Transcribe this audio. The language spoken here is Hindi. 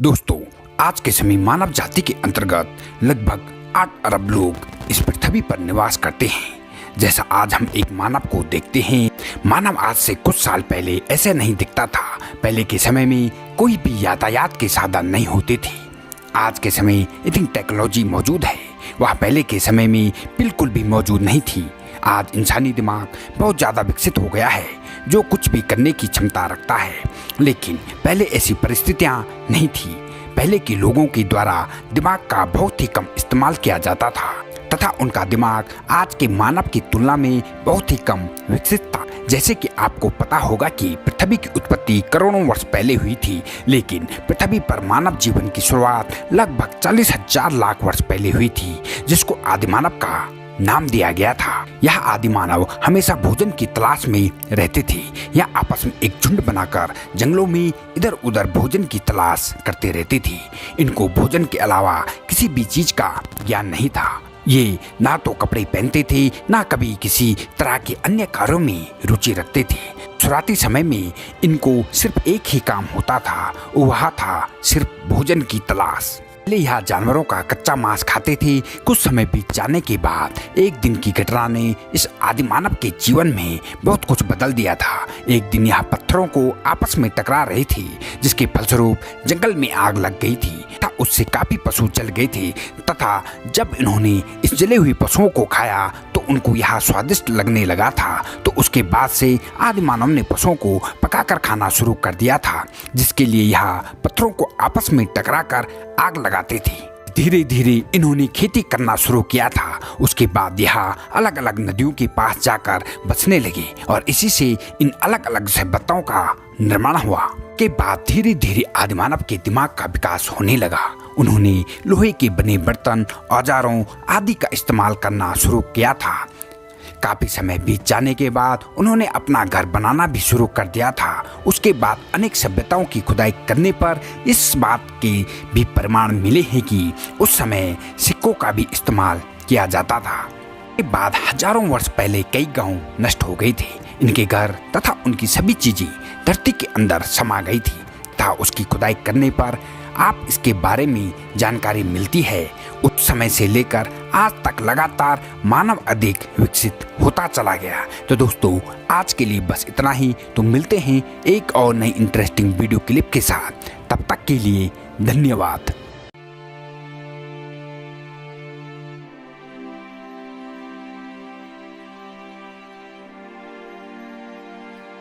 दोस्तों, आज के समय मानव जाति के अंतर्गत लगभग 8 अरब लोग इस पृथ्वी पर निवास करते हैं। जैसा आज हम एक मानव को देखते हैं, मानव आज से कुछ साल पहले ऐसे नहीं दिखता था। पहले के समय में कोई भी यातायात के साधन नहीं होते थे। आज के समय इतनी टेक्नोलॉजी मौजूद है, वह पहले के समय में बिल्कुल भी मौजूद नहीं थी। आज इंसानी दिमाग बहुत ज़्यादा विकसित हो गया है, जो कुछ भी करने की क्षमता रखता है। लेकिन पहले ऐसी परिस्थितियाँ नहीं थी। पहले के लोगों के द्वारा दिमाग का बहुत ही कम इस्तेमाल किया जाता था तथा उनका दिमाग आज के मानव की तुलना में बहुत ही कम विकसित था। जैसे कि आपको पता होगा कि पृथ्वी की उत्पत्ति करोड़ों वर्ष पहले हुई थी, लेकिन पृथ्वी पर मानव जीवन की शुरुआत लगभग 40,000 लाख वर्ष पहले हुई थी, जिसको आदिमानव का नाम दिया गया था। यह आदिमानव हमेशा भोजन की तलाश में रहते थे। यह आपस में एक झुंड बनाकर जंगलों में इधर उधर भोजन की तलाश करते रहते थे। इनको भोजन के अलावा किसी भी चीज का ज्ञान नहीं था। ये ना तो कपड़े पहनते थे, ना कभी किसी तरह के अन्य कार्यों में रुचि रखते थे। शुरुआती समय में इनको सिर्फ एक ही काम होता था, वह था सिर्फ भोजन की तलाश। पहले यह जानवरों का कच्चा मांस खाते थे। कुछ समय बीत जाने के बाद एक दिन की घटना ने इस आदिमानव के जीवन में बहुत कुछ बदल दिया था। एक दिन यह पत्थरों को आपस में टकरा रही थी, जिसके फलस्वरूप जंगल में आग लग गई थी तथा उससे काफी पशु जल गए थे। तथा जब इन्होंने इस जले हुए पशुओं को खाया तो उनको यह स्वादिष्ट लगने लगा था। तो उसके बाद से आदिमानव ने पशुओं को पकाकर खाना शुरू कर दिया था, जिसके लिए यह पत्थरों को आपस में टकराकर आग लगाते थे। धीरे धीरे इन्होंने खेती करना शुरू किया था। उसके बाद यह अलग अलग नदियों के पास जाकर बसने लगे और इसी से इन अलग अलग सभ्यताओं का निर्माण हुआ। के बाद धीरे धीरे आदिमानव के दिमाग का विकास होने लगा। उन्होंने लोहे के बने बर्तन, औजारों आदि का इस्तेमाल करना शुरू किया था। काफी समय बीत जाने के बाद उन्होंने अपना घर बनाना भी शुरू कर दिया था। उसके बाद अनेक सभ्यताओं की खुदाई करने पर इस बात के भी प्रमाण मिले हैं कि उस समय सिक्कों का भी इस्तेमाल किया जाता था। के बाद हजारों वर्ष पहले कई गांव नष्ट हो गए थे। इनके घर तथा उनकी सभी चीजें धरती के अंदर समा गई थी तथा उसकी खुदाई करने पर आप इसके बारे में जानकारी मिलती है। उस समय से लेकर आज तक लगातार मानव अधिक विकसित होता चला गया। तो दोस्तों, आज के लिए बस इतना ही। तो मिलते हैं एक और नई इंटरेस्टिंग वीडियो क्लिप के साथ। तब तक के लिए धन्यवाद।